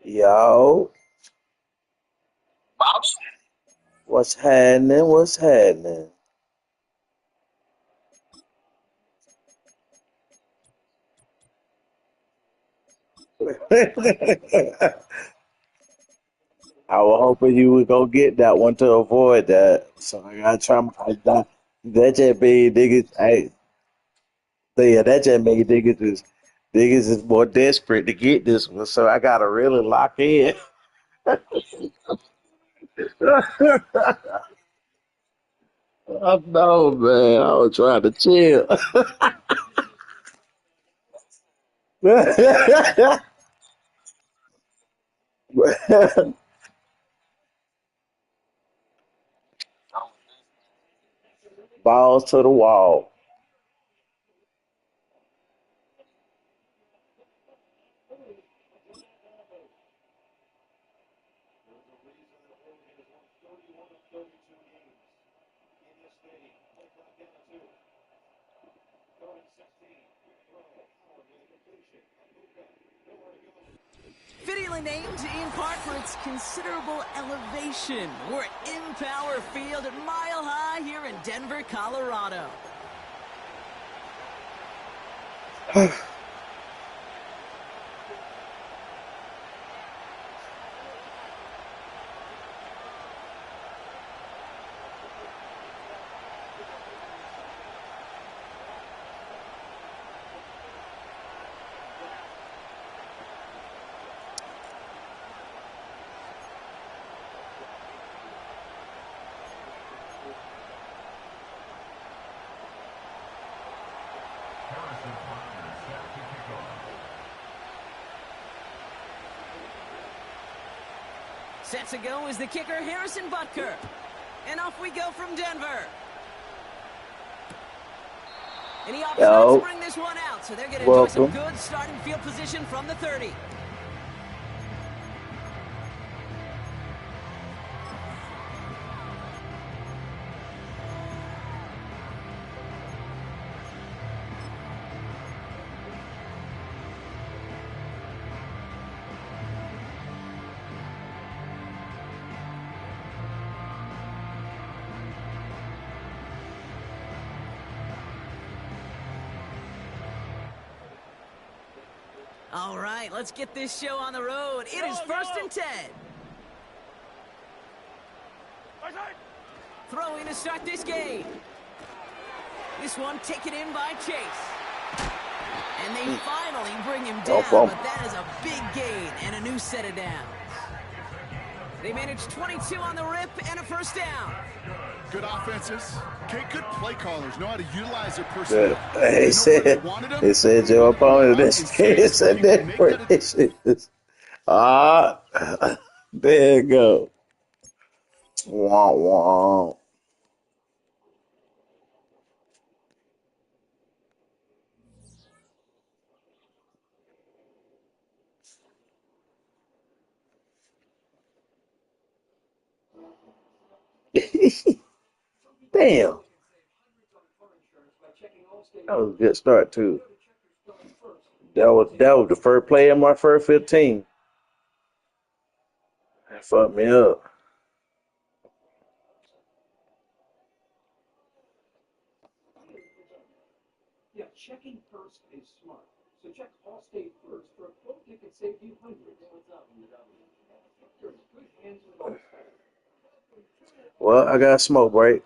Yo, what's happening? What's happening? I was hoping you would go get that one to avoid that. So I gotta try that just made niggas. Yeah, that just made niggas is more desperate to get this one. So I gotta really lock in. I know, man. I was trying to chill. Balls to the wall. Fittingly named in part for its considerable elevation. We're in Power Field at Mile High here in Denver, Colorado. Set to go is the kicker, Harrison Butker. And off we go from Denver. And he opts not to Yo, bring this one out, so they're going to enjoy some welcome. good starting field position from the 30. All right, let's get this show on the road. It is 1st and 10. Throwing to start this game. This one taken in by Chase. And they finally bring him No down, problem. but that is a big gain and a new set of downs. They managed 22 on the rip and a first down. Good offenses. Okay, good play callers know how to utilize their Good. personnel. He They know where they said, wanted them, he said and they your know how to opponent run is in space is where a you can make that a different. Ah, there you go. Wah, wah. Damn. That was a good start too. That was the first play in my first 15. That fucked me up. Well, I got a smoke break.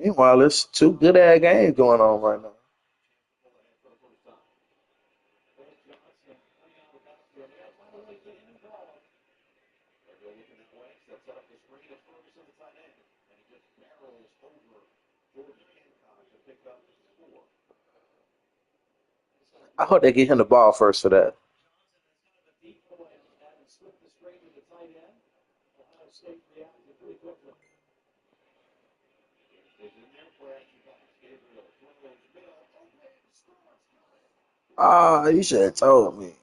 Meanwhile, there's two good ass games going on right now. I hope they get him the ball first for that. Ah, you should have told me.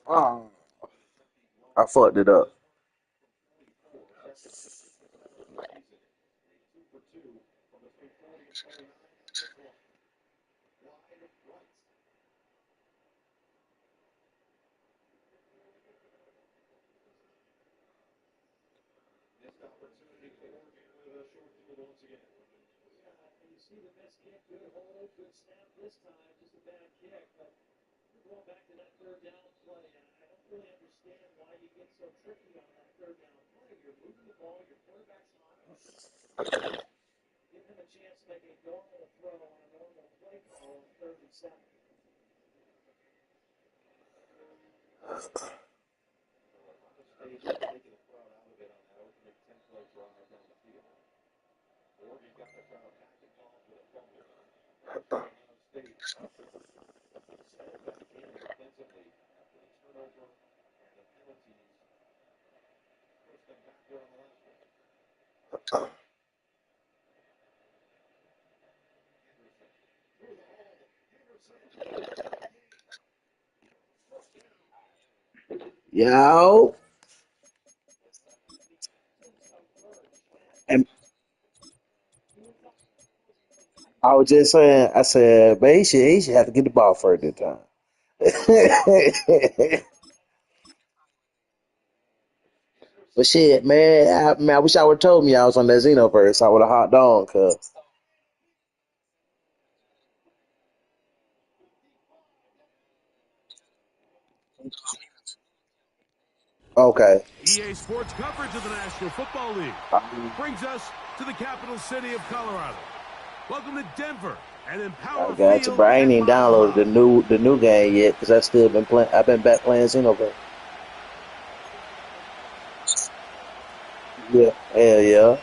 Oh, I fucked it up. Yo, and I was just saying, I said, man, he should have to get the ball first this time. But shit, man, I wish I would have told me I was on that Xenoverse. I would have hopped on, cause okay. EA Sports coverage of the National Football League brings us to the capital city of Colorado. Welcome to Denver and I Empower got you, Field but I at ain't even Mile downloaded High. the new game yet because I still been playing. I've been back playing Xenoverse. Yeah, hell yeah.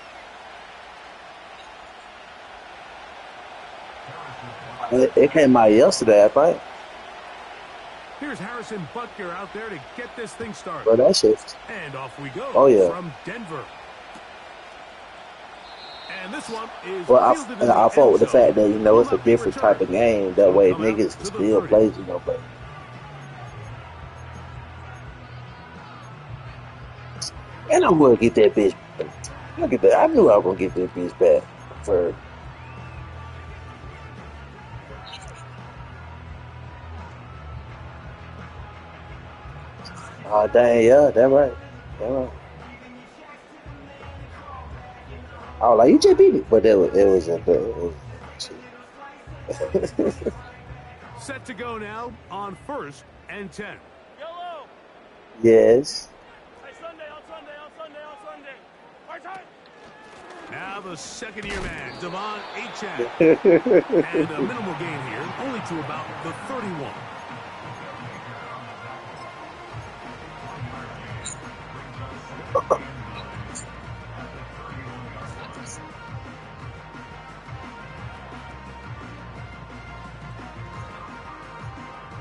It came out yesterday, I think. Here's Harrison Butker out there to get this thing started. But that shit. And off we go Oh yeah. from Denver. And this one is Well, fielded in the I fought end with the fact zone. that Will it's a not be different type returned. of game. That It'll way, come out niggas can to the still 30. play Xenoverse. And I'm gonna get that bitch. Look at that. I knew I was gonna get that bitch back for. Oh dang, yeah, that right. That right. I was like, you just beat me, but shit. Set to go now on 1st and 10. Yellow. Yes. Hey, Sunday, on Sunday, on Sunday, on Sunday. Right time. Now the second-year man, Devon Achane. And a minimal gain here, only to about the 31.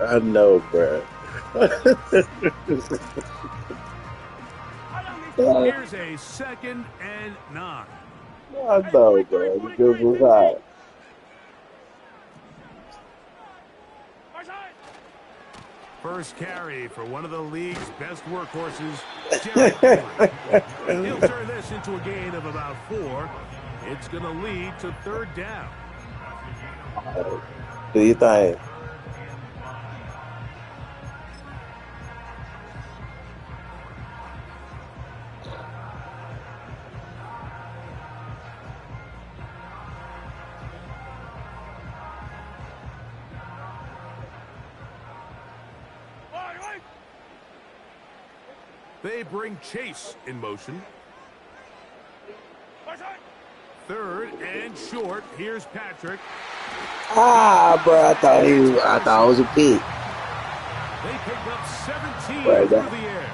I know, bro. Here's a 2nd and 9. I know, bro. The good was hot. First carry for one of the league's best workhorses, Derrick Henry. He'll turn this into a gain of about 4. It's going to lead to 3rd down. Do you think? They bring Chase in motion. third and short. Here's Patrick. Ah, bro, I thought it was a pick. They picked up 17 Bro, through the air.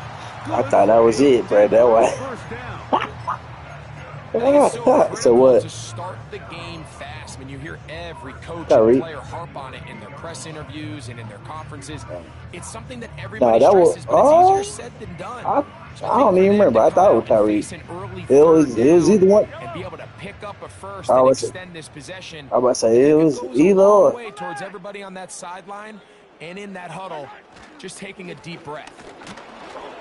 I thought that was it, bro. That was. First down. I think it's so critical So what? to start the game fast. When you hear every coach Tyreek. and player harp on it in their press interviews and in their conferences, it's something that everybody No, that was. stresses, but it's easier said than done. I So don't think even for them remember. to I come thought it out was and Tyreek. face an early It third was down either one. and be able to pick up a first I and was extend this possession. about to say it It was goes a either long or. way towards everybody on that sideline and in that huddle, just taking a deep breath.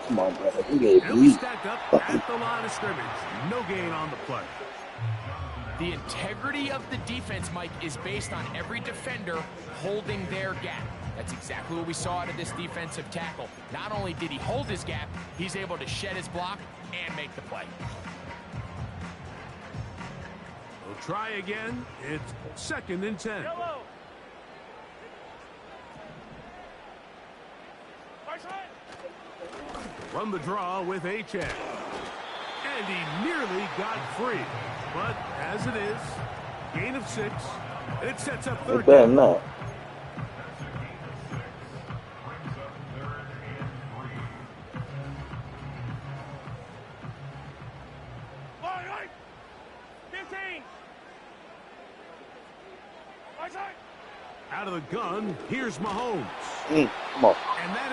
Come on, bro. You get And we beat. stacked up at the line of scrimmage. No gain on the play. The integrity of the defense, Mike, is based on every defender holding their gap. That's exactly what we saw out of this defensive tackle. Not only did he hold his gap, he's able to shed his block and make the play. We'll try again. It's 2nd and 10. Run the draw with H.A. And he nearly got free. But as it is, gain of 6. It sets up It third better down. not. Out of the gun, here's Mahomes. Come on. And that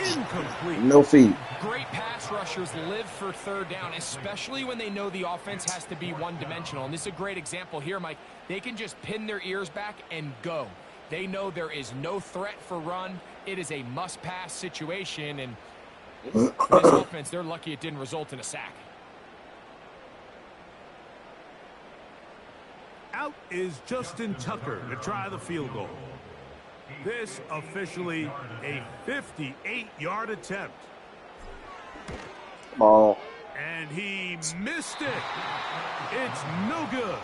is incomplete. No feet. Great pass rushers live for third down, especially when they know the offense has to be one-dimensional. And this is a great example here, Mike. They can just pin their ears back and go. They know there is no threat for run. It is a must-pass situation, and this offense, they're lucky it didn't result in a sack. Out is Justin Tucker to try the field goal. This officially a 58-yard attempt. Come on. And he missed it. It's no good.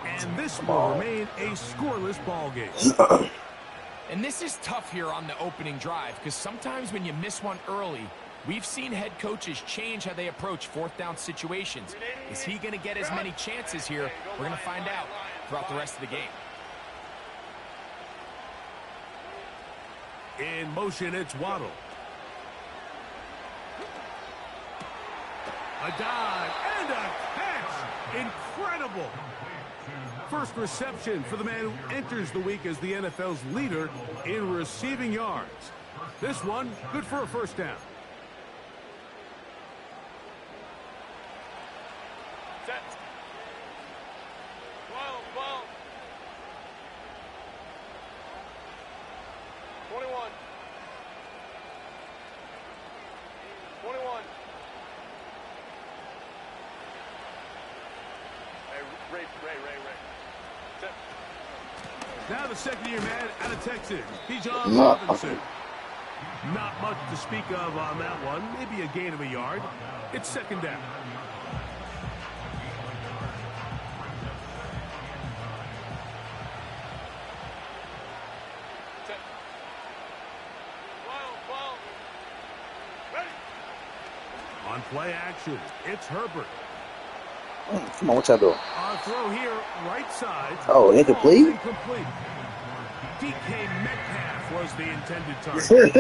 And this will remain a scoreless ball game. And this is tough here on the opening drive because sometimes when you miss one early, we've seen head coaches change how they approach fourth down situations. Is he going to get as many chances here? We're going to find out throughout the rest of the game. In motion, it's Waddle. A dive and a catch. Incredible. First reception for the man who enters the week as the NFL's leader in receiving yards. This one, good for a first down. Set. 12. 21. 21. Hey, Ray. Set. Now the second-year man out of Texas, Bijan Robinson. Not much to speak of on that one. Maybe a gain of a yard. It's second down. Set. 12. Ready. On play action, it's Herbert. Come on, what y'all doing? Our throw here, right side. Oh, incomplete? Incomplete. DK Metcalf was the intended target.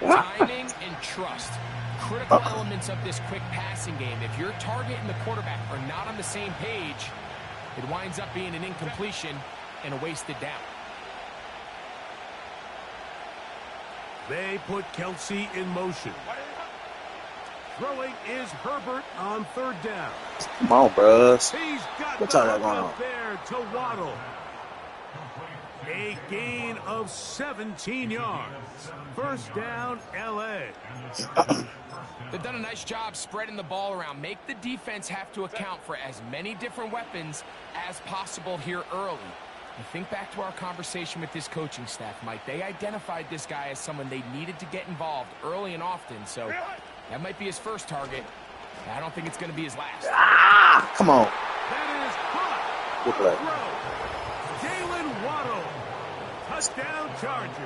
Timing and trust. Critical elements of this quick passing game. If your target and the quarterback are not on the same page, it winds up being an incompletion and a wasted down. They put Kelsey in motion. Throwing is Herbert on third down. Come on, bro. He's got What's the all that going hookup on? there to Waddle. A gain of 17 yards. First down, L.A. They've done a nice job spreading the ball around. Make the defense have to account for as many different weapons as possible here early. And think back to our conversation with this coaching staff, Mike. They identified this guy as someone they needed to get involved early and often. So that might be his first target. I don't think it's going to be his last. Ah, come on. That is hot. Good play. Throw. Jalen Waddle. Touchdown Chargers.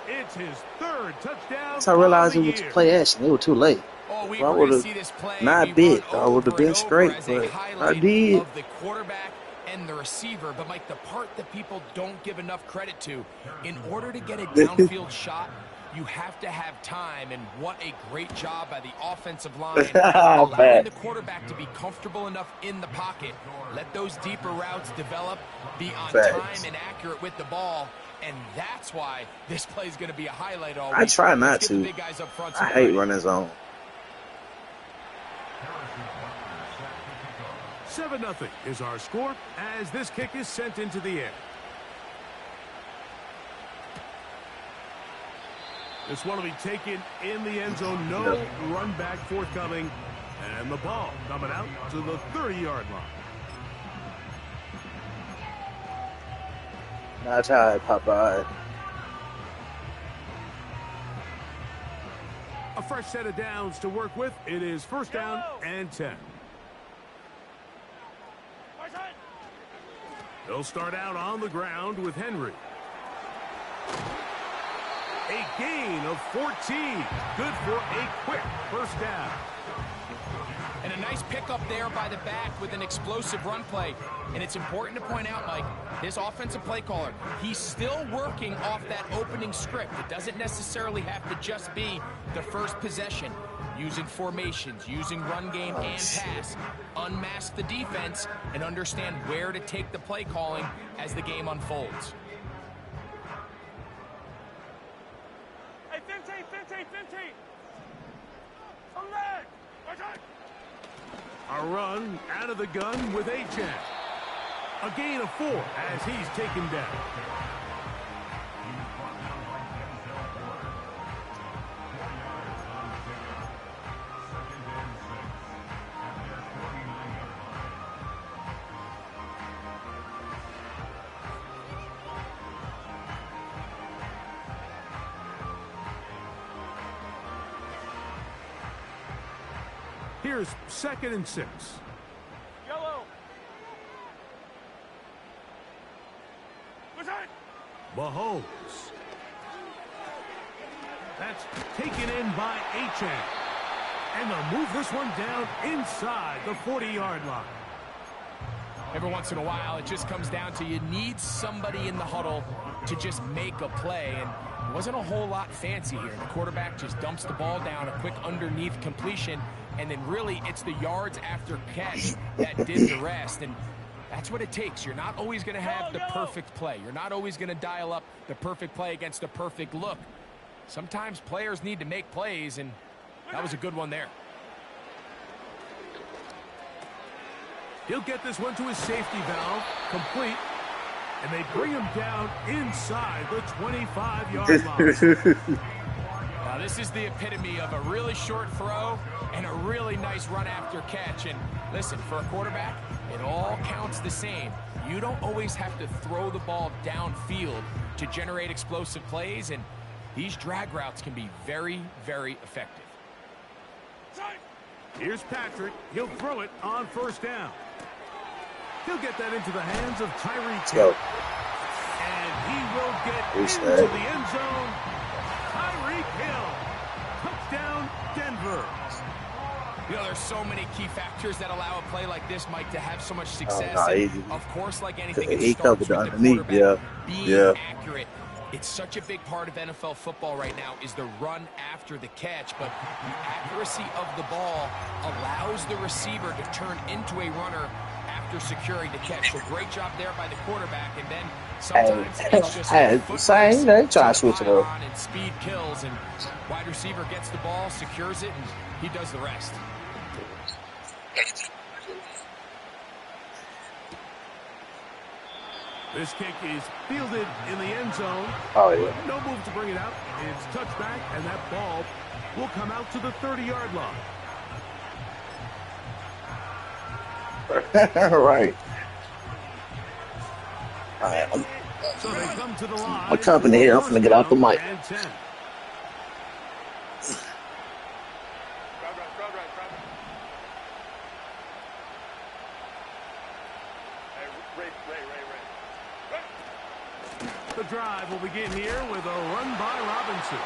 It's his third touchdown. Once I realized it of the was year. play action, it was too late. Oh, If we're I going would to have see this play be not run bit, I would have over and been over straight, as a but I highlight did. of the quarterback and the receiver. But, Mike, the part that people don't give enough credit to, in order to get a downfield shot, you have to have time, and what a great job by the offensive line, allowing Back. the quarterback to be comfortable enough in the pocket, let those deeper routes develop, be on time Facts. and accurate with the ball, and that's why this play is going to be a highlight all I week. try Let's not give the to. big guys up front I some hate credit. running zone. 7-0 is our score as this kick is sent into the air. This one will be taken in the end zone. No run back forthcoming. And the ball coming out to the 30-yard line. Not tired, Popeye. A fresh set of downs to work with. It is first down and 10. They'll start out on the ground with Henry. A gain of 14. Good for a quick first down. And a nice pickup there by the back with an explosive run play. And it's important to point out, Mike, this offensive play caller, he's still working off that opening script. It doesn't necessarily have to just be the first possession. Using formations, using run game and pass. Unmask the defense and understand where to take the play calling as the game unfolds. Hey, 15, 15, 15. Come back. A run out of the gun with Achan. A gain of 4 as he's taken down. Here's 2nd and 6. Yellow. Mahomes. That's taken in by Achan. And they'll move this one down inside the 40-yard line. Every once in a while, it just comes down to you need somebody in the huddle to just make a play. And it wasn't a whole lot fancy here. The quarterback just dumps the ball down, a quick underneath completion, and then really it's the yards after catch that did the rest. And that's what it takes. You're not always going to have the perfect play. You're not always going to dial up the perfect play against a perfect look. Sometimes players need to make plays, and that was a good one there. He'll get this one to his safety valve, complete, and they bring him down inside the 25-yard line. Now, this is the epitome of a really short throw and a really nice run after catch. And listen, for a quarterback, it all counts the same. You don't always have to throw the ball downfield to generate explosive plays, and these drag routes can be very, very effective. Here's Patrick. He'll throw it on first down. He'll get that into the hands of Tyreek Hill. And he will get into the end zone. Tyreek Hill. Touchdown, Denver. You know, there's so many key factors that allow a play like this, Mike, to have so much success. Of course, like anything, it starts with the quarterback being accurate. It's such a big part of NFL football right now is the run after the catch, but the accuracy of the ball allows the receiver to turn into a runner after securing the catch. So great job there by the quarterback, and then sometimes it's just try to switch it up. and speed kills, and wide receiver gets the ball, secures it, and he does the rest. This kick is fielded in the end zone. Oh, yeah. No move to bring it out. It's touchback, and that ball will come out to the 30-yard line. Right. All right. So they come to the line. My company here. I'm finna get off the mic. Crowd right. Hey, Ray. The drive will begin here with a run by Robinson.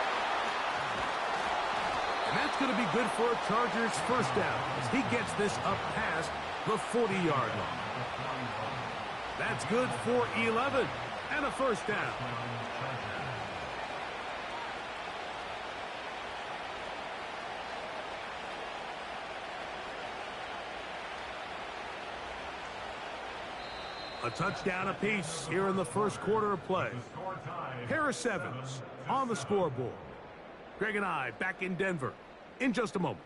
And That's going to be good for a Chargers first down as he gets this up past the 40-yard line. That's good for 11 and a first down. A touchdown apiece here in the first quarter of play. Harris Evans on the scoreboard. Greg and I back in Denver in just a moment.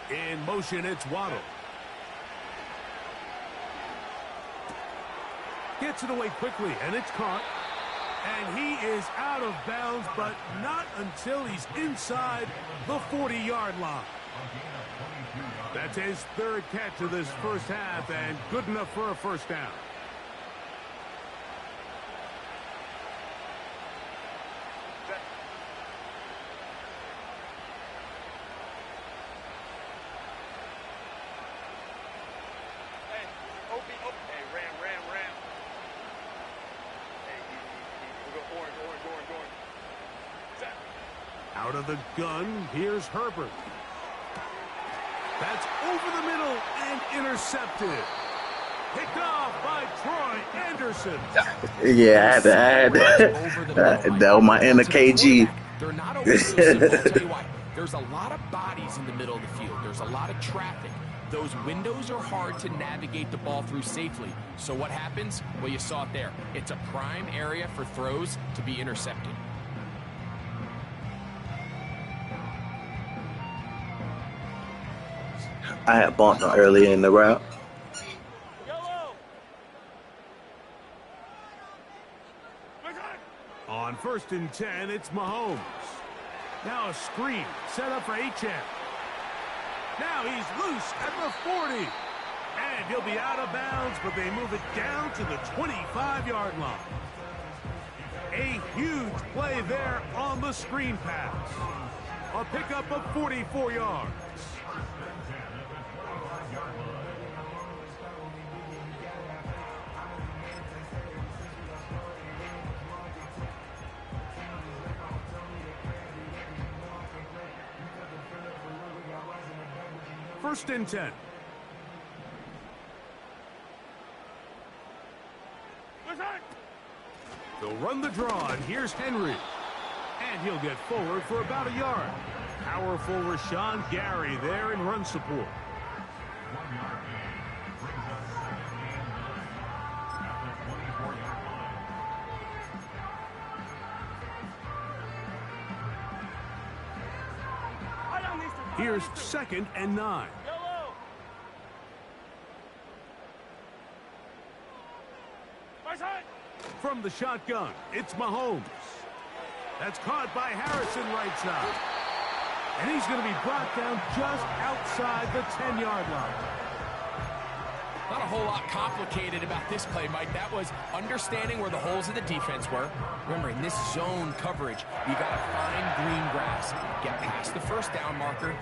In motion, it's Waddle. Gets it away quickly, and it's caught. And he is out of bounds, but not until he's inside the 40-yard line. That's his third catch of this first half, and good enough for a first down. Out of the gun, here's Herbert. That's over the middle and intercepted. Picked off by Troy Anderson. Yeah, that was my inner KG. They're not always so simple. I'll tell you why. There's a lot of bodies in the middle of the field. There's a lot of traffic. Those windows are hard to navigate the ball through safely. So what happens? Well, you saw it there. It's a prime area for throws to be intercepted. I had bumped him earlier in the route. On 1st and 10, it's Mahomes. Now a screen set up for Achane. Now he's loose at the 40. And he'll be out of bounds, but they move it down to the 25-yard line. A huge play there on the screen pass. A pickup of 44 yards. First and 10. They'll run the draw, and here's Henry. And he'll get forward for about a yard. Powerful Rashawn Gary there in run support. Here's 2nd and 9. From the shotgun, it's Mahomes. That's caught by Harrison right side. And he's going to be brought down just outside the 10-yard line. Not a whole lot complicated about this play, Mike. That was understanding where the holes of the defense were. Remember, in this zone coverage, you got to find green grass. Get past the first down marker.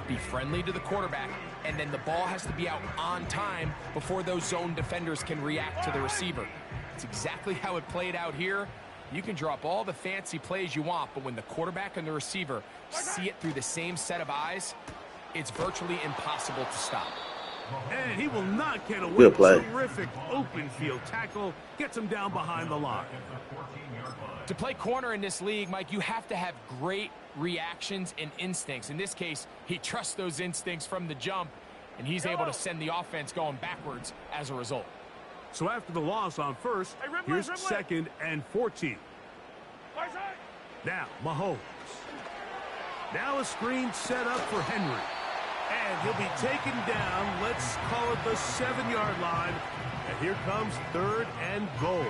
Be friendly to the quarterback. And then the ball has to be out on time before those zone defenders can react to the receiver. It's exactly how it played out here. You can drop all the fancy plays you want, but when the quarterback and the receiver see it through the same set of eyes, it's virtually impossible to stop. And he will not get away. Good play. Terrific open field tackle. Gets him down behind the line. To play corner in this league, Mike, you have to have great reactions and instincts. In this case, he trusts those instincts from the jump, and he's able to send the offense going backwards as a result. So after the loss on first, here's 2nd and 14. Now, Mahomes. Now a screen set up for Henry. And he'll be taken down, let's call it the 7-yard line. And here comes 3rd and goal.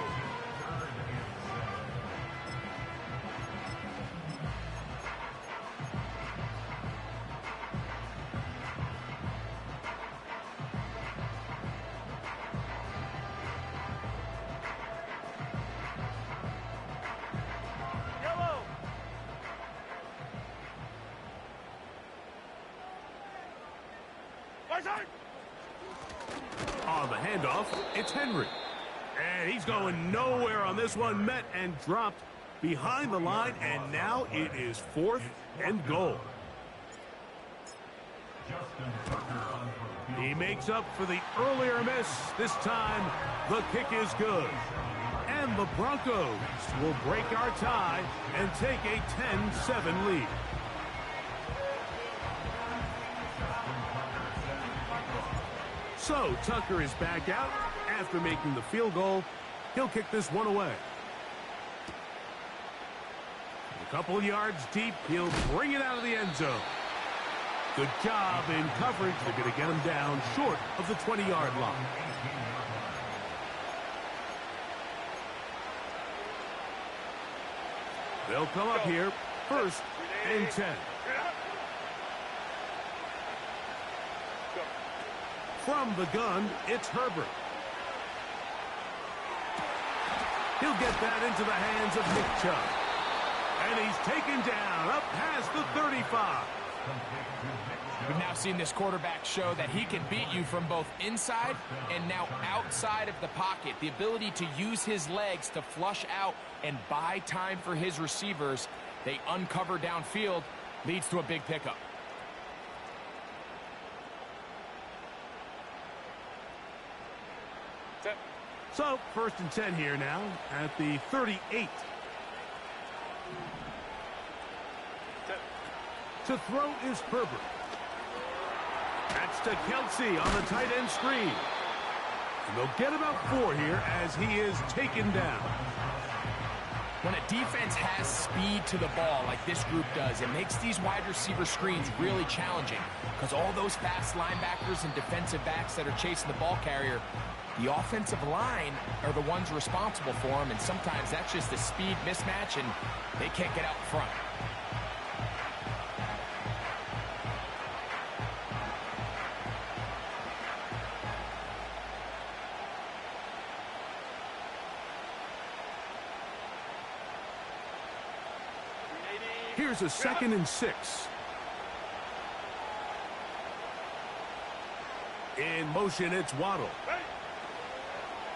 On the handoff, it's Henry. And he's going nowhere on this one. Met and dropped behind the line. And now it is 4th and goal. He makes up for the earlier miss. This time, the kick is good. And the Broncos will break our tie and take a 10-7 lead. So Tucker is back out after making the field goal. He'll kick this one away. A couple of yards deep, he'll bring it out of the end zone. Good job in coverage. They're going to get him down short of the 20-yard line. They'll come up here, 1st and 10. From the gun, it's Herbert. He'll get that into the hands of Nick Chubb. And he's taken down up past the 35. We've now seen this quarterback show that he can beat you from both inside and now outside of the pocket. The ability to use his legs to flush out and buy time for his receivers. They uncover downfield, leads to a big pickup. So, 1st and 10 here now at the 38. To throw is Herbert. That's to Kelsey on the tight end screen. And they'll get about 4 here as he is taken down. When a defense has speed to the ball like this group does, it makes these wide receiver screens really challenging because all those fast linebackers and defensive backs that are chasing the ball carrier, the offensive line are the ones responsible for them, and sometimes that's just a speed mismatch, and they can't get out in front. Here's a 2nd and 6. In motion, it's Waddle.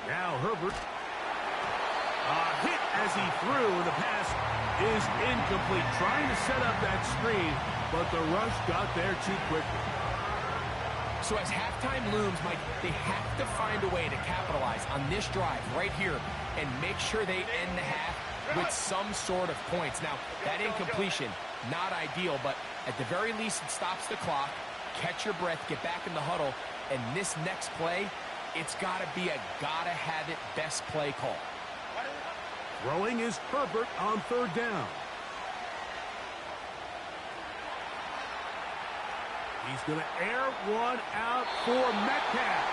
Now Herbert. A hit as he threw, and the pass is incomplete. Trying to set up that screen, but the rush got there too quickly. So as halftime looms, Mike, they have to find a way to capitalize on this drive right here and make sure they end the half with some sort of points. Now, that incompletion, not ideal, but at the very least it stops the clock. Catch your breath, get back in the huddle, and this next play, it's got to be a gotta-have-it best play call. Throwing is Herbert on 3rd down. He's going to air one out for Metcalf.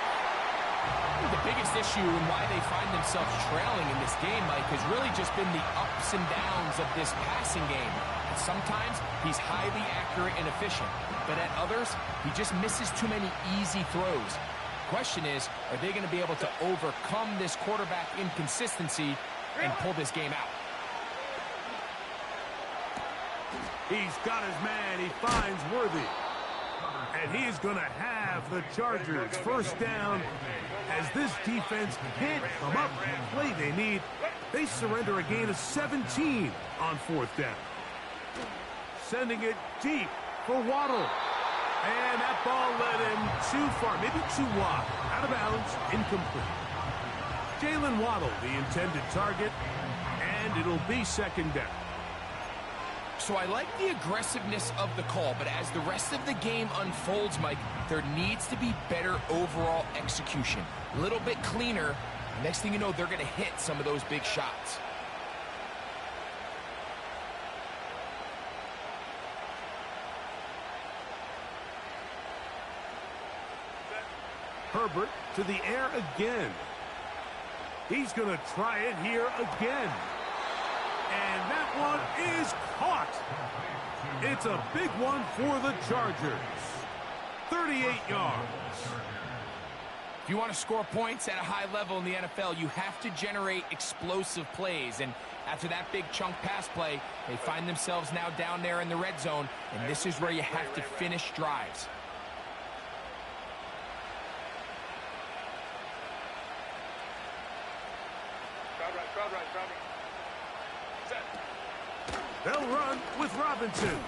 The biggest issue and why they find themselves trailing in this game, Mike, has really just been the ups and downs of this passing game. And sometimes he's highly accurate and efficient, but at others, he just misses too many easy throws. Question is, are they going to be able to overcome this quarterback inconsistency and pull this game out? He's got his man. He finds Worthy. And he's going to have the Chargers 1st down. As this defense can't come up with the play they need, they surrender a gain of 17 on 4th down. Sending it deep for Waddle. And that ball led him too far, maybe too wide. Out of bounds, incomplete. Jalen Waddle, the intended target, and it'll be 2nd down. So I like the aggressiveness of the call, but as the rest of the game unfolds, Mike, there needs to be better overall execution. A little bit cleaner. Next thing you know, they're going to hit some of those big shots. Herbert to the air again. He's going to try it here again. And that one is caught. It's a big one for the Chargers. 38 yards. If you want to score points at a high level in the NFL, you have to generate explosive plays. And after that big chunk pass play, they find themselves now down there in the red zone. And this is where you have to finish drives. run with Robinson.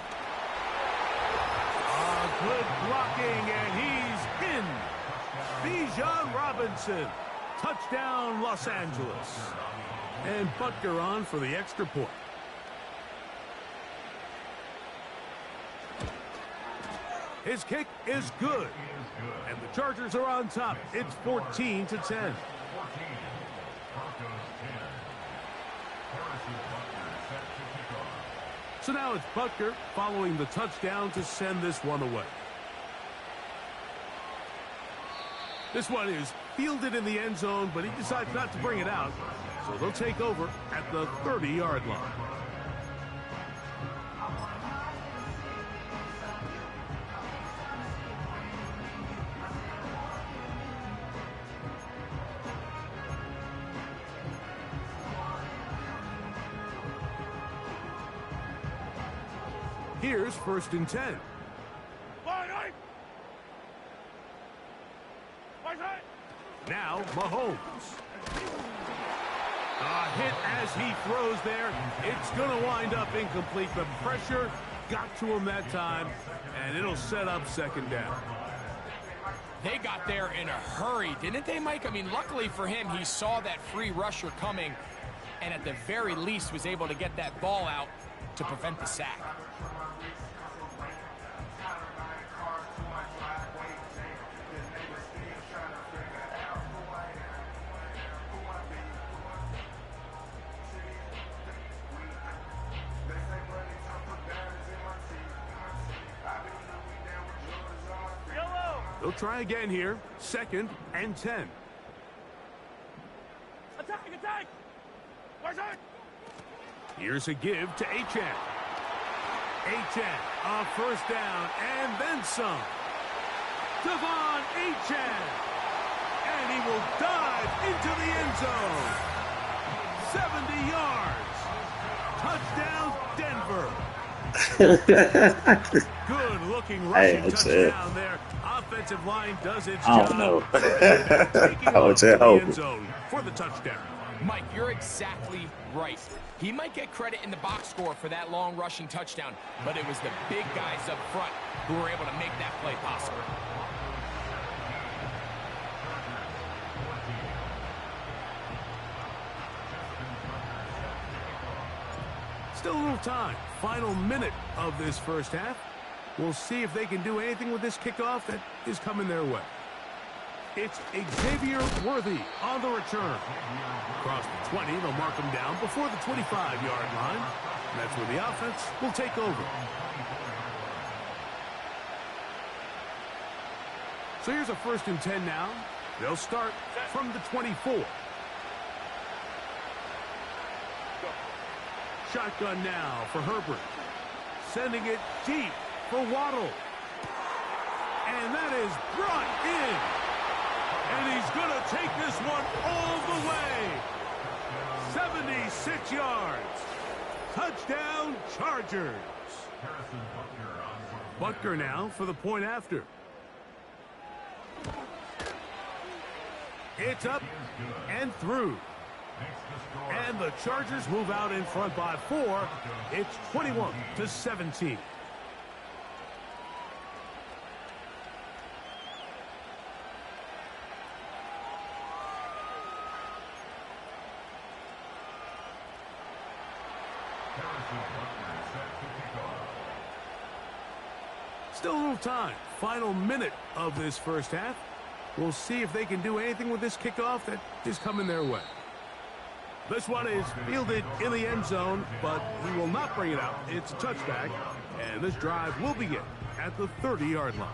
Good blocking, and he's in. Bijan Robinson. Touchdown, Los Angeles. And Butker on for the extra point. His kick is good. And the Chargers are on top. It's 14-10. So now it's Butker following the touchdown to send this one away. This one is fielded in the end zone, but he decides not to bring it out. So they'll take over at the 30-yard line. Here's 1st and 10. Now Mahomes. A hit as he throws there. It's going to wind up incomplete. The pressure got to him that time, and it'll set up 2nd down. They got there in a hurry, didn't they, Mike? I mean, luckily for him, he saw that free rusher coming, and at the very least was able to get that ball out to prevent the sack. They'll try again here. 2nd and 10. Attack! Here's a give to Achane. Achane, a 1st down, and then some. Devon Achane. And he will dive into the end zone. 70 yards. Touchdown, Denver. Good looking rushing touchdown there. Offensive line does its job. I don't know. Taking off to the end zone for the touchdown. Mike, you're exactly right. He might get credit in the box score for that long rushing touchdown, but it was the big guys up front who were able to make that play possible. Still a little time. Final minute of this 1st half. We'll see if they can do anything with this kickoff that is coming their way. It's Xavier Worthy on the return. Across the 20, they'll mark him down before the 25-yard line. And that's where the offense will take over. So here's a 1st and 10 now. They'll start from the 24. Shotgun now for Herbert. Sending it deep for Waddle. And that is brought in. And he's going to take this one all the way. 76 yards. Touchdown, Chargers. Butker now for the point after. It's up and through. And the Chargers move out in front by 4. It's 21-17. Still a little time. Final minute of this 1st half. We'll see if they can do anything with this kickoff that is coming their way. This one is fielded in the end zone, but he will not bring it out. It's a touchback, and this drive will begin at the 30-yard line.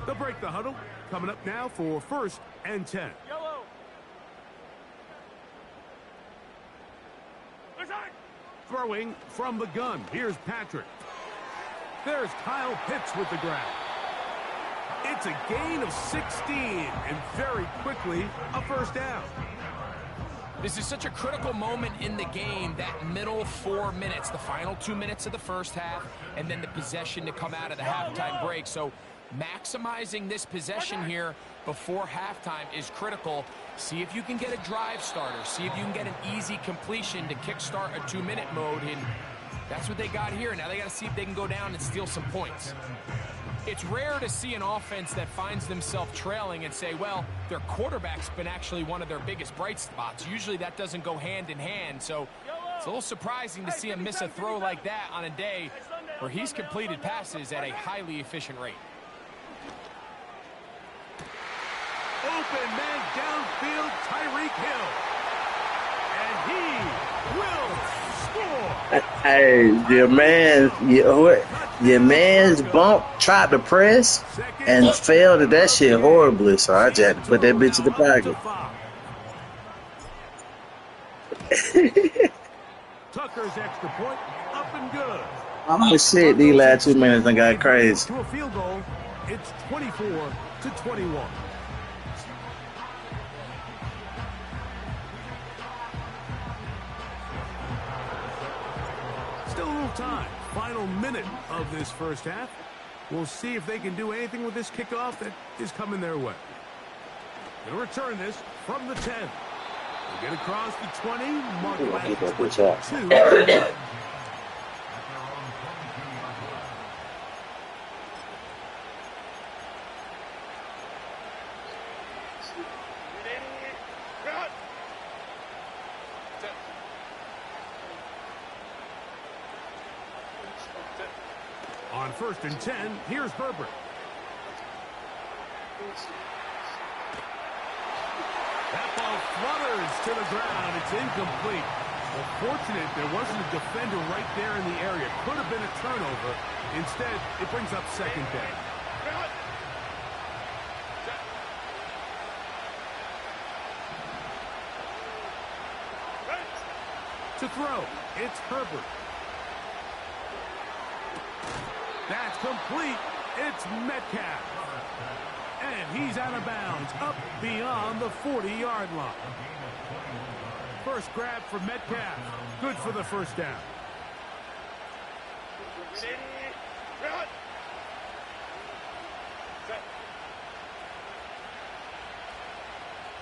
They'll break the huddle. Coming up now for 1st and 10. Yellow. Throwing from the gun. Here's Patrick. There's Kyle Pitts with the grab. It's a gain of 16, and very quickly, a 1st down. This is such a critical moment in the game, that middle 4 minutes, the final 2 minutes of the 1st half, and then the possession to come out of the halftime break. So Maximizing this possession here before halftime is critical. See if you can get a drive starter. See if you can get an easy completion to kickstart a 2-minute mode. And that's what they got here. Now they got to see if they can go down and steal some points. It's rare to see an offense that finds themselves trailing and say, well, their quarterback's been actually one of their biggest bright spots. Usually that doesn't go hand in hand. So it's a little surprising to see him miss a throw like that on a day where he's completed passes at a highly efficient rate. Open man downfield, Tyreek Hill. And he will score. Hey, your man's bump tried to press and failed at that shit horribly. So I just had to put that bitch in the pocket. Tucker's extra point up and good. Oh shit, these last 2 minutes I got crazy. To a field goal, it's 24-21. Still a little time. Final minute of this first half. We'll see if they can do anything with this kickoff that is coming their way. Going to return this from the 10. They get across the 20. Mark back to 2. On 1st and 10, here's Herbert. That ball flutters to the ground. It's incomplete. Well, fortunate there wasn't a defender right there in the area. Could have been a turnover. Instead, it brings up 2nd down. To throw, it's Herbert. That's complete. It's Metcalf. And he's out of bounds, up beyond the 40-yard line. First grab for Metcalf. Good for the first down.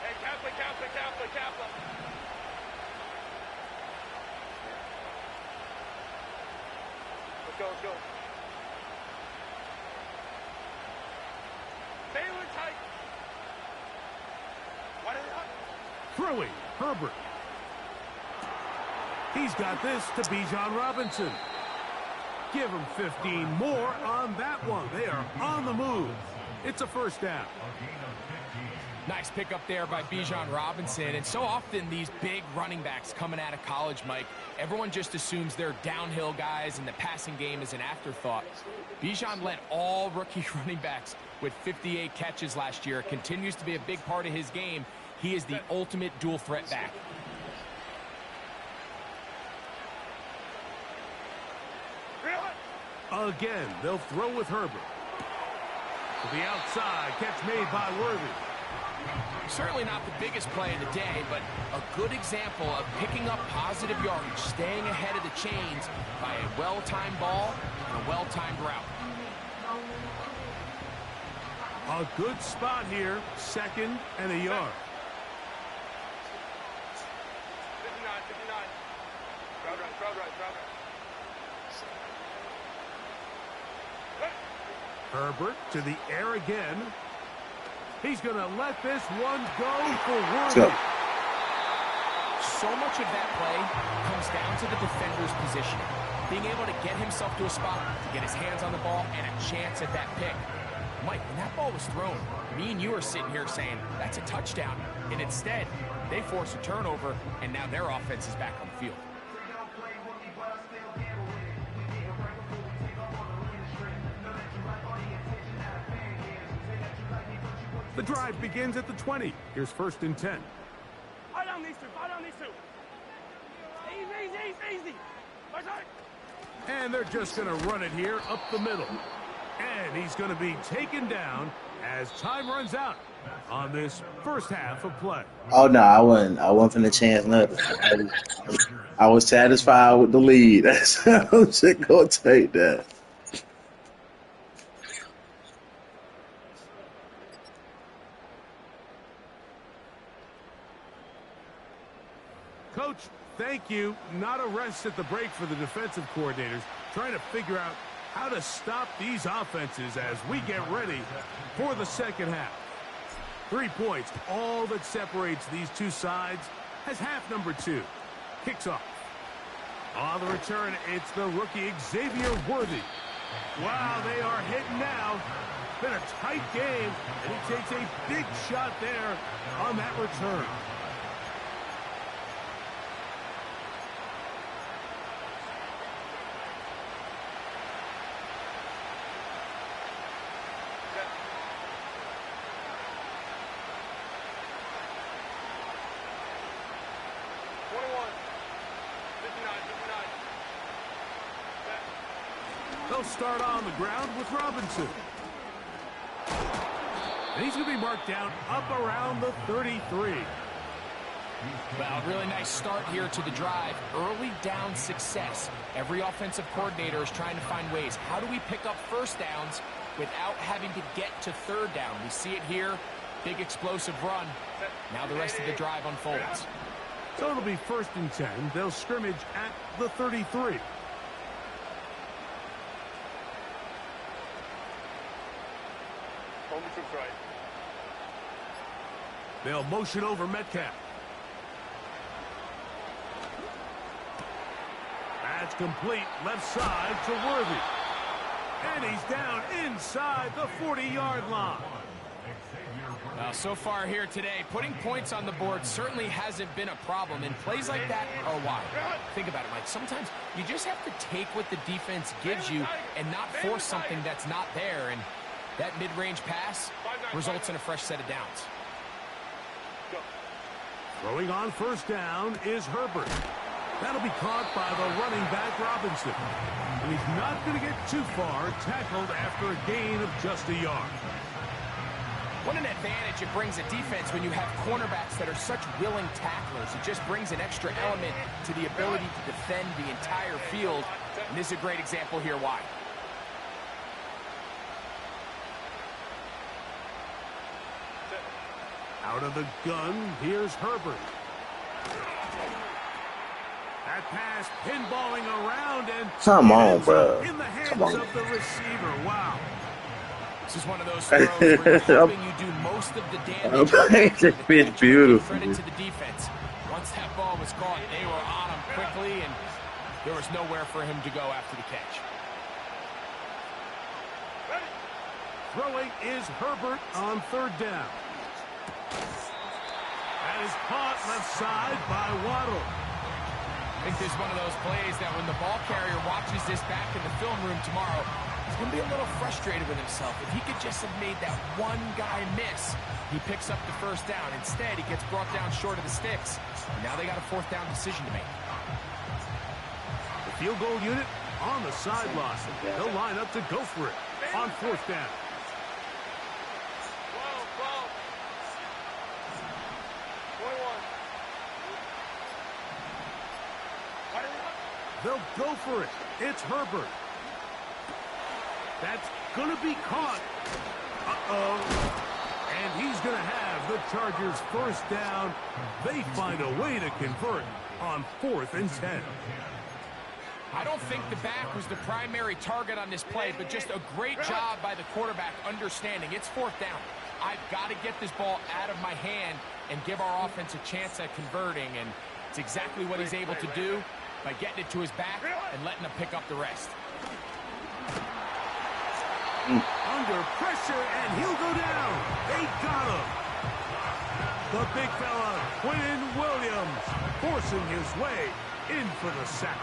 Hey, Kaplan. Let's go. Throwing, Herbert. He's got this to Bijan Robinson. Give him 15 more on that one. They are on the move. It's a first down. Nice pickup there by Bijan Robinson. And so often these big running backs coming out of college, Mike, everyone just assumes they're downhill guys and the passing game is an afterthought. Bijan led all rookie running backs with 58 catches last year. It continues to be a big part of his game. He is the ultimate dual threat back. Again, they'll throw with Herbert. To the outside, catch made by Worthy. Certainly not the biggest play of the day, but a good example of picking up positive yardage, staying ahead of the chains by a well-timed ball and a well-timed route. A good spot here, 2nd and a yard. 59. Crowd right. Herbert to the air again. He's going to let this one go for Worthy. So much of that play comes down to the defender's positioning. Being able to get himself to a spot, to get his hands on the ball, and a chance at that pick. Mike, when that ball was thrown, me and you are sitting here saying, that's a touchdown. And instead, they force a turnover, and now their offense is back on the field. The drive begins at the 20. Here's 1st and 10. Fight on these two. Easy. And they're just going to run it here up the middle. And he's going to be taken down as time runs out on this first half of play. Oh no, I wasn't finna chance nothing. I was satisfied with the lead. That's how I'm just gonna take that. Coach, thank you. Not a rest at the break for the defensive coordinators, trying to figure out how to stop these offenses as we get ready for the second half. 3 points, all that separates these two sides, as half number 2 kicks off. On the return, it's the rookie Xavier Worthy. Wow, they are hitting now. Been a tight game, and he takes a big shot there on that return. They'll start on the ground with Robinson. And he's going to be marked down up around the 33. Well, really nice start here to the drive. Early down success. Every offensive coordinator is trying to find ways. How do we pick up first downs without having to get to third down? We see it here. Big explosive run. Now the rest of the drive unfolds. So it'll be 1st and 10. They'll scrimmage at the 33. They'll motion over Metcalf. That's complete. Left side to Worthy. And he's down inside the 40-yard line. So far here today, putting points on the board certainly hasn't been a problem, and plays like that are why. Think about it, Mike. Sometimes you just have to take what the defense gives you and not force something that's not there, and that mid-range pass results in a fresh set of downs. Throwing on 1st down is Herbert. That'll be caught by the running back Robinson. And he's not going to get too far, tackled after a gain of just a yard. What an advantage it brings a defense when you have cornerbacks that are such willing tacklers. It just brings an extra element to the ability to defend the entire field. And this is a great example here why. Out of the gun, here's Herbert. That pass pinballing around and Come on, bro. in the hands Come on. of the receiver. Wow. This is one of those throws where you're hoping you do most of the damage. It's been beautiful. Credit to the defense. Once that ball was caught, they were on him quickly, and there was nowhere for him to go after the catch. Throwing is Herbert on 3rd down. That is caught left side by Waddle. I think this is one of those plays that when the ball carrier watches this back in the film room tomorrow, he's going to be a little frustrated with himself. If he could just have made that one guy miss, he picks up the 1st down. Instead, he gets brought down short of the sticks. And now they got a 4th down decision to make. The field goal unit on the sideline. They'll line up to go for it on 4th down. They'll go for it. It's Herbert. That's going to be caught. Uh-oh. And he's going to have the Chargers 1st down. They find a way to convert on 4th and 10. I don't think the back was the primary target on this play, but just a great job by the quarterback understanding it's 4th down. I've got to get this ball out of my hand and give our offense a chance at converting, and it's exactly what he's able to do by getting it to his back and letting him pick up the rest. Under pressure, and he'll go down. They got him. The big fella, Quinn Williams, forcing his way in for the sack.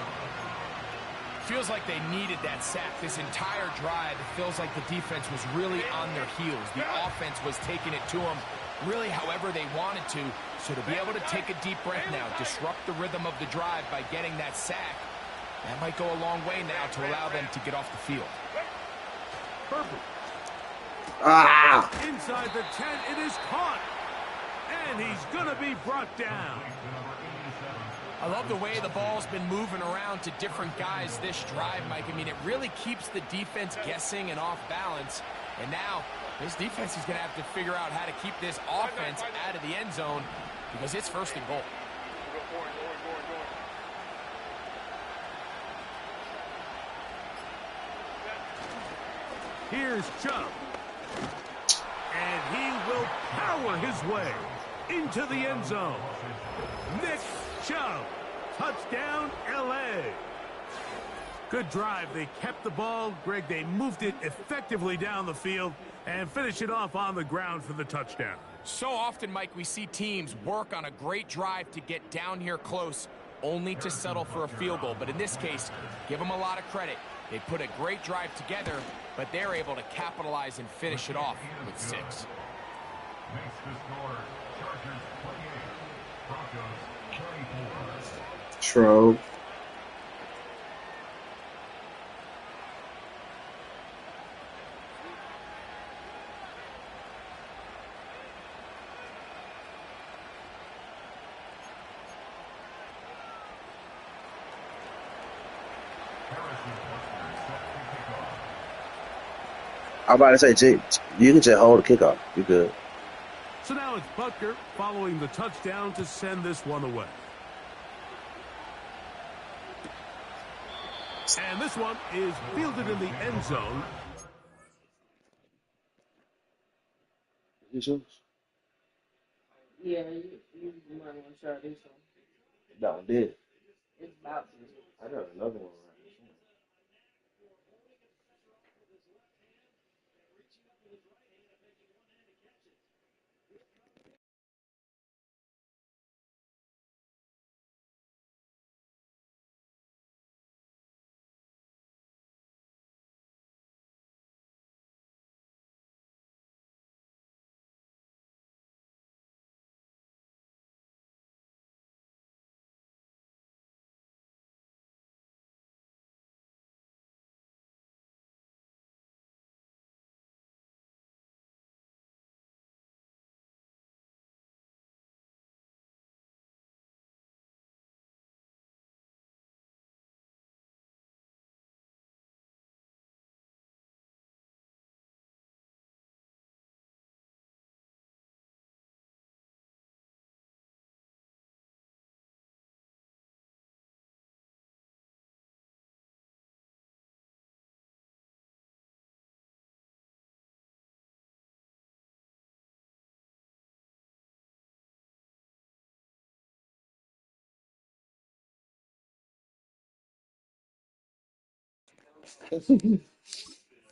Feels like they needed that sack this entire drive. It feels like the defense was really on their heels. The offense was taking it to them really however they wanted to. So to be able to take a deep breath now, disrupt the rhythm of the drive by getting that sack, that might go a long way now to allow them to get off the field. Herbert. Inside the 10, it is caught. And he's going to be brought down. I love the way the ball's been moving around to different guys this drive, Mike. I mean, it really keeps the defense guessing and off balance. And now this defense is going to have to figure out how to keep this offense out of the end zone because it's 1st and goal. Going. Here's Chubb. And he will power his way into the end zone. Nick Chubb. Touchdown, L.A. Good drive. They kept the ball. Greg, they moved it effectively down the field and finished it off on the ground for the touchdown. So often, Mike, we see teams work on a great drive to get down here close, only to settle for a field goal. But in this case, give them a lot of credit. They put a great drive together, but they're able to capitalize and finish it off with 6. Makes the score Chargers 28, Broncos 34. True. I'm about to say, Jake, you can just hold the kickoff. You good. So now it's Butker following the touchdown to send this one away. And this one is fielded in the end zone. Is yours? Yeah, you might want to try this one. No, I did. It's about to. I got another one.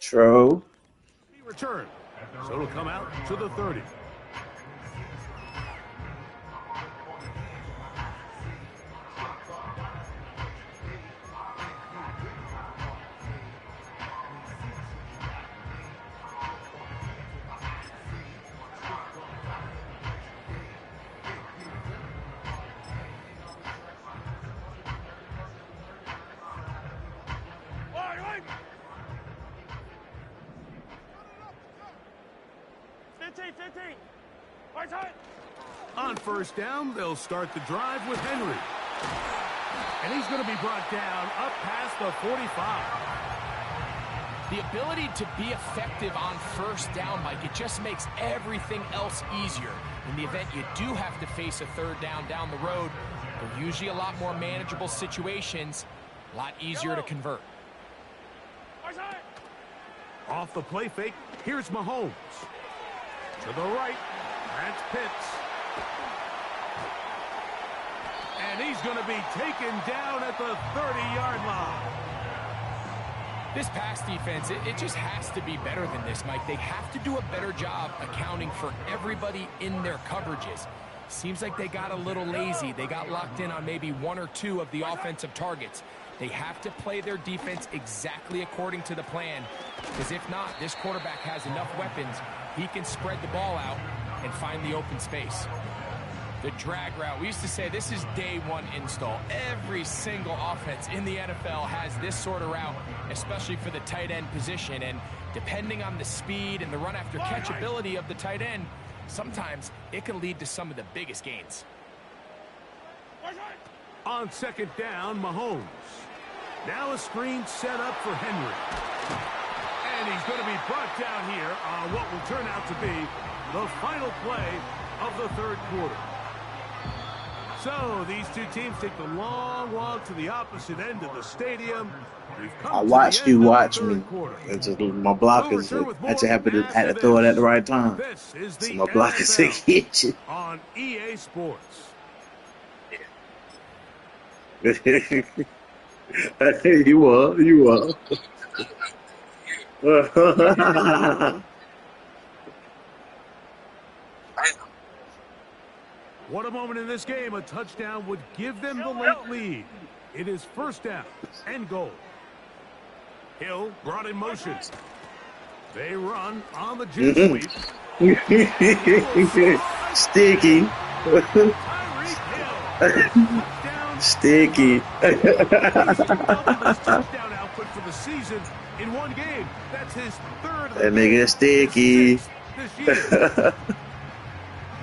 True. He returned. So it'll come out to the 30. Right. 15. Right side. On first down, they'll start the drive with Henry. And he's going to be brought down up past the 45. The ability to be effective on first down, Mike, it just makes everything else easier. In the event you do have to face a third down the road, they're usually a lot more manageable situations, a lot easier to convert. Right side. Off the play fake, here's Mahomes. To the right, that's Pitts. And he's going to be taken down at the 30-yard line. This pass defense, it just has to be better than this, Mike. They have to do a better job accounting for everybody in their coverages. Seems like they got a little lazy. They got locked in on maybe 1 or 2 of the offensive targets. They have to play their defense exactly according to the plan, because if not, this quarterback has enough weapons. He can spread the ball out and find the open space. The drag route, we used to say this is day 1 install. Every single offense in the NFL has this sort of route, especially for the tight end position. And depending on the speed and the run after catch ability of the tight end, sometimes it can lead to some of the biggest gains. On second down, Mahomes. Now a screen set up for Henry. And he's going to be brought down here on what will turn out to be the final play of the third quarter. So these two teams take the long walk to the opposite end of the stadium. We've I come to the watched you end of the watch me. third quarter. It's just my We'll blockers. return with I just more had after to throw it at the this. right time. This is So the my blockers said NFL hit you. on EA Sports. You are. What a moment in this game. A touchdown would give them the late lead. It is first down and goal. Hill brought in motion. They run on the jet sweep. Sticky. Tyreek Hill. Touchdown. Sticky. He's doubled his touchdown output for the season in one game. That's his third of the That nigga sticky. this year.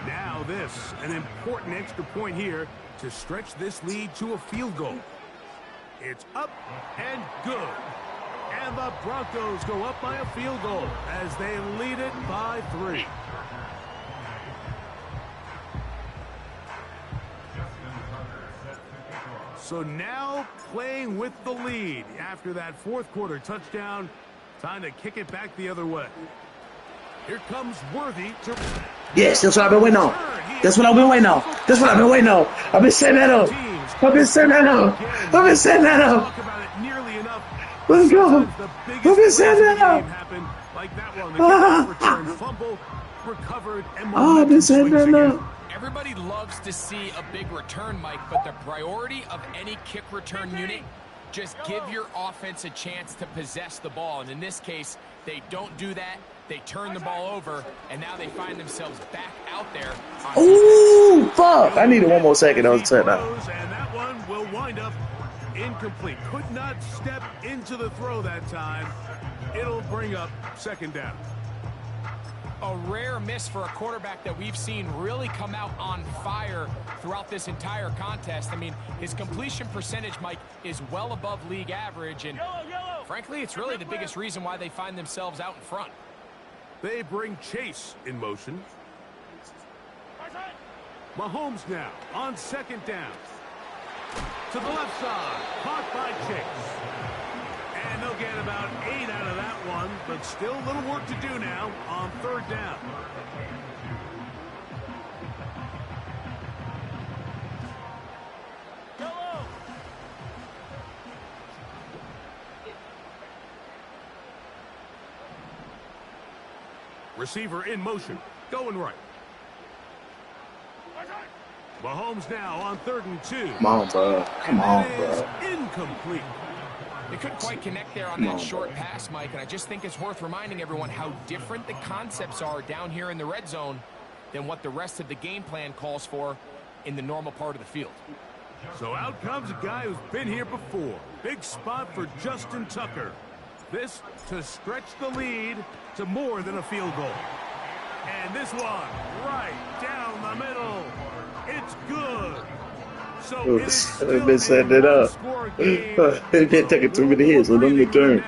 Now this, an important extra point here to stretch this lead to a field goal. It's up and good. And the Broncos go up by a field goal as they lead it by 3. So now playing with the lead after that fourth quarter touchdown. Time to kick it back the other way. Here comes Worthy to... Yes, that's what I've been waiting on. That's what I've been waiting on. That's what I've been waiting on. I've been setting that up. I've been setting that up. I've been setting that up. Talk about it nearly enough. Let's go. I've been setting that up. Like that one, the return fumble, recovered, and I've been setting that up. Everybody loves to see a big return, Mike, but the priority of any kick return unit, just give your offense a chance to possess the ball. And in this case, they don't do that. They turn the ball over, and now they find themselves back out there. Ooh, fuck. I needed one more second. That was a touchdown. And that one will wind up incomplete. Could not step into the throw that time. It'll bring up second down. A rare miss for a quarterback that we've seen really come out on fire throughout this entire contest. I mean, his completion percentage, Mike, is well above league average, and frankly, it's really the biggest reason why they find themselves out in front. They bring Chase in motion. Mahomes now on second down. To the left side, caught by Chase. And they'll get about 8 out of that one, but still a little work to do now on third down. Receiver in motion, going right. Mahomes now on 3rd and 2. Come on, bro. Come on, bro. Incomplete. They couldn't quite connect there on that short pass, Mike, and I just think it's worth reminding everyone how different the concepts are down here in the red zone than what the rest of the game plan calls for in the normal part of the field. So out comes a guy who's been here before. Big spot for Justin Tucker. This to stretch the lead to more than a field goal. And this one right down the middle. It's good. So it is still They've been setting it up. They've been taking too many hits. Let them return.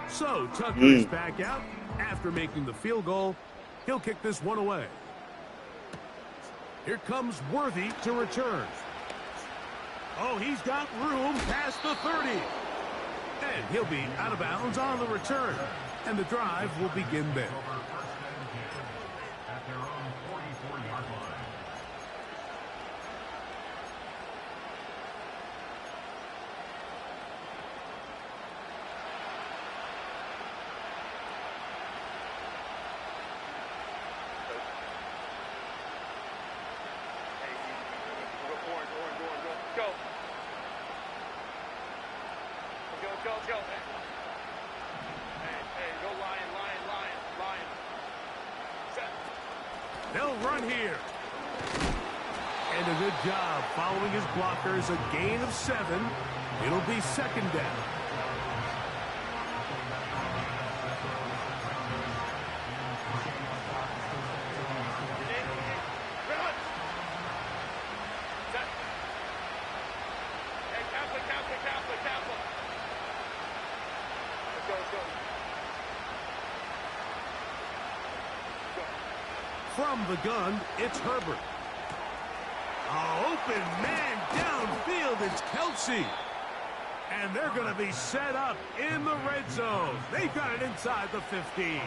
So Tucker is back out after making the field goal. He'll kick this one away. Here comes Worthy to return. Oh, he's got room past the 30. And he'll be out of bounds on the return. And the drive will begin there. At their own 44-yard line. Go. Hey, go lion. Set. They'll run here. And a good job following his blockers. A gain of 7. It'll be second down. From the gun, it's Herbert. Open man downfield, it's Kelsey. And they're going to be set up in the red zone. They've got it inside the 15.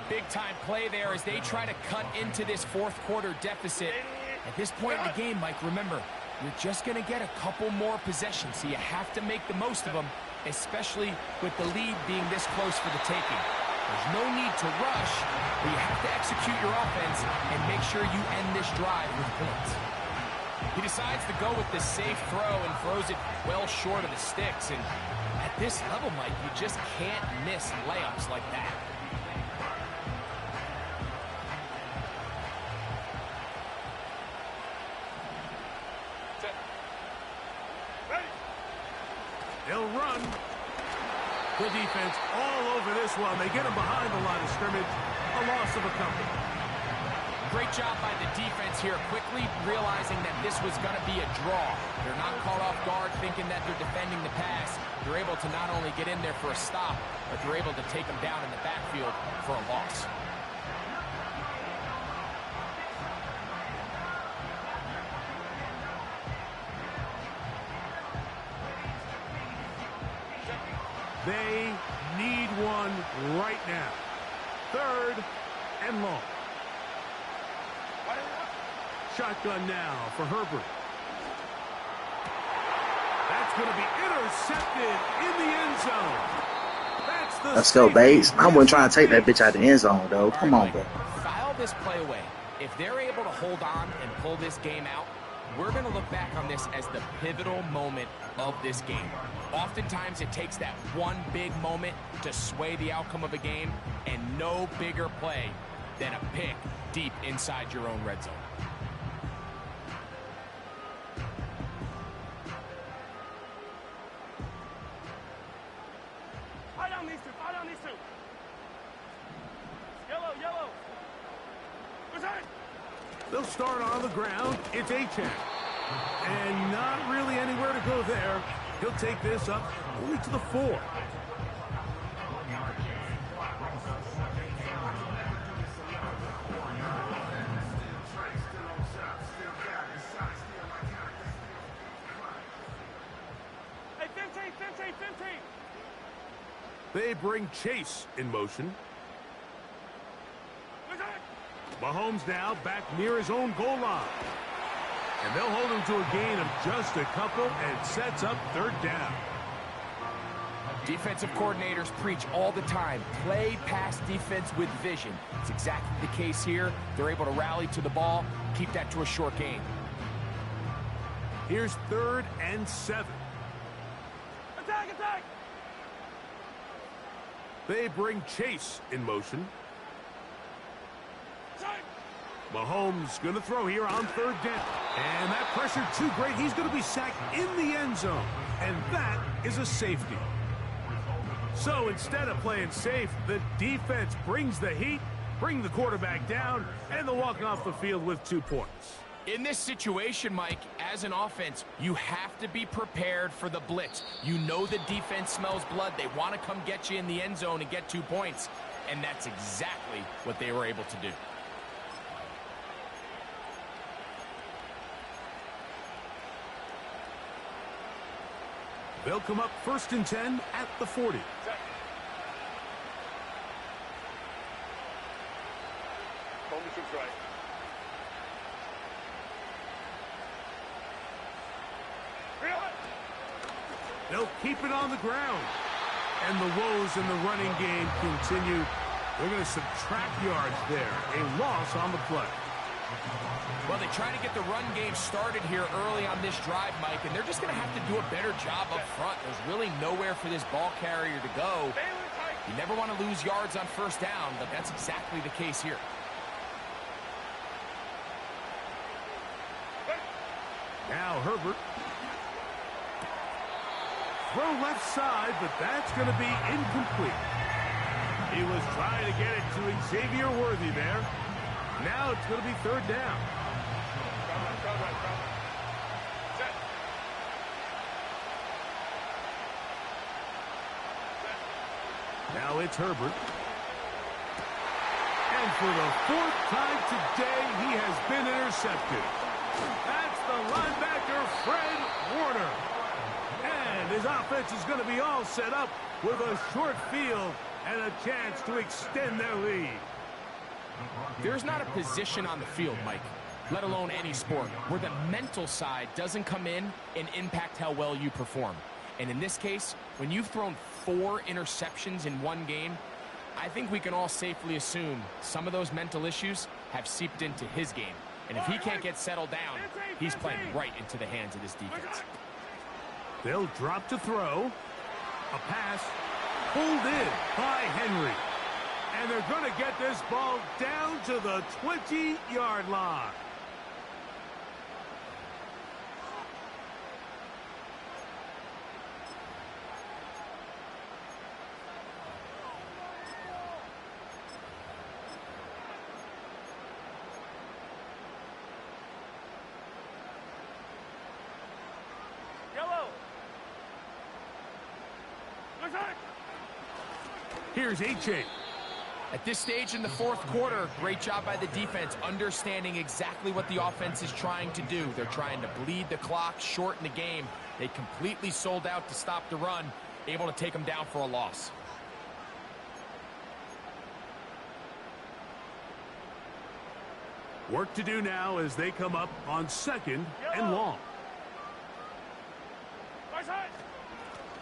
Big-time play there as they try to cut into this fourth quarter deficit. At this point in the game, Mike, remember, you're just going to get a couple more possessions, so you have to make the most of them, especially with the lead being this close for the taking. There's no need to rush, but you have to execute your offense and make sure you end this drive with points. He decides to go with the safe throw and throws it well short of the sticks. And at this level, Mike, you just can't miss layups like that. They'll run. Good defense all over this one. They get him behind the line of scrimmage. A loss of a couple. Great job by the defense here, quickly realizing that this was going to be a draw. They're not caught off guard thinking that they're defending the pass. They're able to not only get in there for a stop, but they're able to take them down in the backfield for a loss. They need one right now. 3rd and long. Shotgun now for Herbert. That's going to be intercepted in the end zone. That's the Let's go, Bates. I wasn't trying to take that bitch out the end zone, though. Come on, bro. File this play away. If they're able to hold on and pull this game out, we're going to look back on this as the pivotal moment of this game. Oftentimes, it takes that one big moment to sway the outcome of a game, and no bigger play than a pick deep inside your own red zone. Fight on these two. Fight on these two. Yellow, yellow. Return. They'll start on the ground. It's Achane. And not really anywhere to go there. He'll take this up only to the 4. Hey, 15, 15, 15. They bring Chase in motion. Return. Mahomes now back near his own goal line. And they'll hold him to a gain of just a couple and sets up 3rd down. Defensive coordinators preach all the time, play pass defense with vision. It's exactly the case here. They're able to rally to the ball, keep that to a short gain. Here's 3rd and 7. Attack, attack. They bring Chase in motion. Mahomes going to throw here on 3rd down. And that pressure too great. He's going to be sacked in the end zone. And that is a safety. So instead of playing safe, the defense brings the heat, bring the quarterback down, and they'll walk off the field with 2 points. In this situation, Mike, as an offense, you have to be prepared for the blitz. You know the defense smells blood. They want to come get you in the end zone and get 2 points. And that's exactly what they were able to do. They'll come up 1st and 10 at the 40. Right. They'll keep it on the ground. And the woes in the running game continue. They're going to subtract yards there. A loss on the play. Well, they try to get the run game started here early on this drive, Mike, and they're just going to have to do a better job up front. There's really nowhere for this ball carrier to go. You never want to lose yards on 1st down, but that's exactly the case here. Now Herbert. Throw left side, but that's going to be incomplete. He was trying to get it to Xavier Worthy there. Now it's going to be 3rd down. Now it's Herbert. And And for the 4th time today, he has been intercepted. That's the linebacker, Fred Warner. And his offense is going to be all set up with a short field and a chance to extend their lead. There's not a position on the field, Mike, let alone any sport, where the mental side doesn't come in and impact how well you perform. And in this case, when you've thrown 4 interceptions in one game, I think we can all safely assume some of those mental issues have seeped into his game. And if he can't get settled down, he's playing right into the hands of this defense. They'll drop to throw. A pass pulled in by Henry. And they're going to get this ball down to the 20-yard line. Yellow. Attack. Here's H.A. At this stage in the 4th quarter, great job by the defense, understanding exactly what the offense is trying to do. They're trying to bleed the clock, shorten the game. They completely sold out to stop the run, able to take them down for a loss. Work to do now as they come up on 2nd and long. Right side.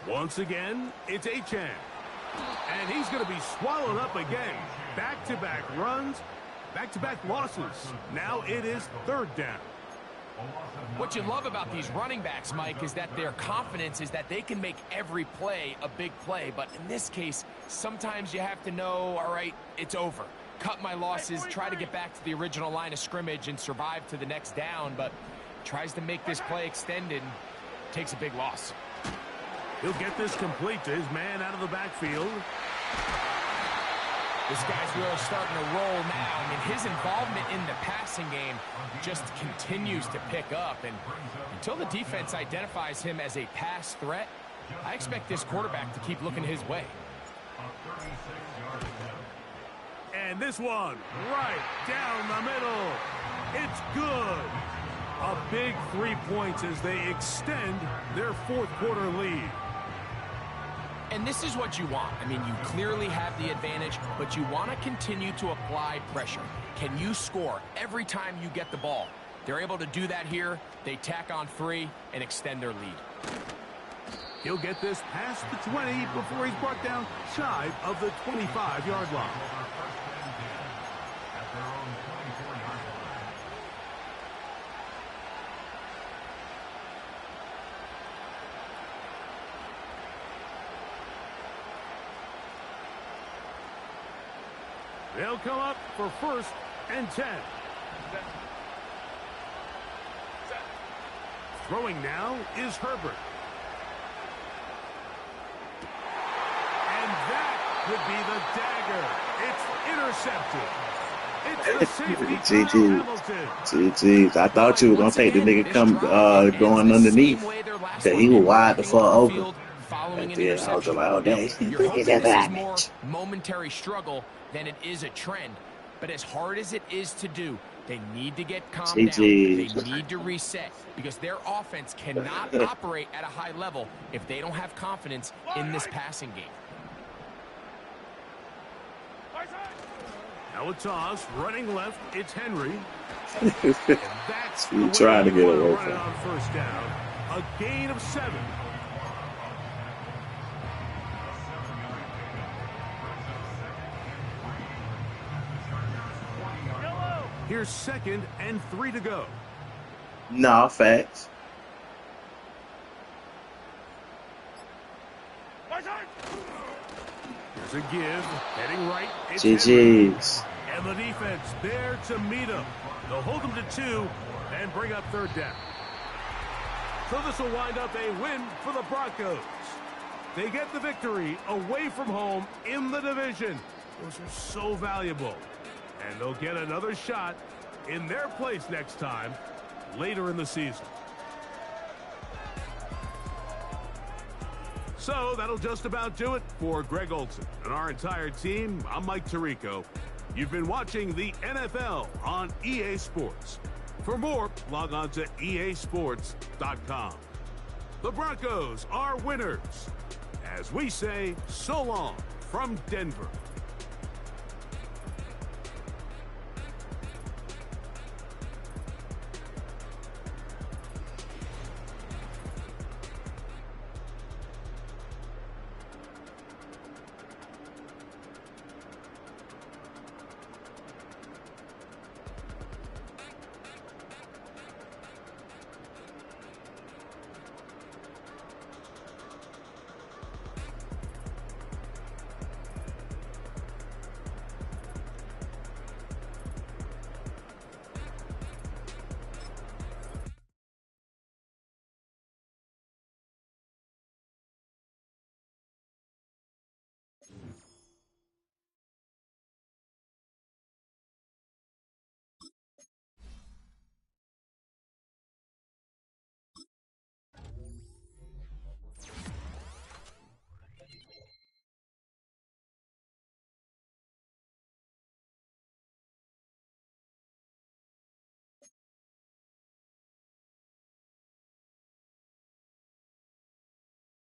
Once again, it's Achane. And he's going to be swallowed up again. Back-to-back runs, back-to-back losses. Now it is 3rd down. What you love about these running backs, Mike, is that their confidence is that they can make every play a big play. But in this case, sometimes you have to know, all right, it's over. Cut my losses, try to get back to the original line of scrimmage and survive to the next down, but tries to make this play extended, takes a big loss. He'll get this complete to his man out of the backfield. This guy's really starting to roll now. I mean, his involvement in the passing game just continues to pick up. And until the defense identifies him as a pass threat, I expect this quarterback to keep looking his way. And this one, right down the middle. It's good. A big 3 points as they extend their 4th quarter lead. And this is what you want. I mean, you clearly have the advantage, but you want to continue to apply pressure. Can you score every time you get the ball? They're able to do that here. They tack on 3 and extend their lead. He'll get this past the 20 before he's brought down shy of the 25-yard line. They'll come up for 1st and 10. Throwing now is Herbert. And that could be the dagger. It's intercepted. It's the safety, Kyle Hamilton. GG's. I thought you were going to take the nigga going underneath. That he was wide the fuck open. Following an I was interception. like, oh, dang. You're hoping this is more momentary struggle than it is a trend. But as hard as it is to do, they need to get calmed down. They need to reset because their offense cannot operate at a high level if they don't have confidence in this passing game. Now a toss, running left, it's Henry. That's you trying to get it over. On 1st down, a gain of 7. Here's 2nd and 3 to go. Nah, facts. Here's a give, heading right. GG's. And the defense there to meet him. They'll hold him to 2 and bring up 3rd down. So this will wind up a win for the Broncos. They get the victory away from home in the division. Those are so valuable. And they'll get another shot in their place next time, later in the season. So that'll just about do it for Greg Olson and our entire team. I'm Mike Tirico. You've been watching the NFL on EA Sports. For more, log on to easports.com. The Broncos are winners. As we say, so long from Denver.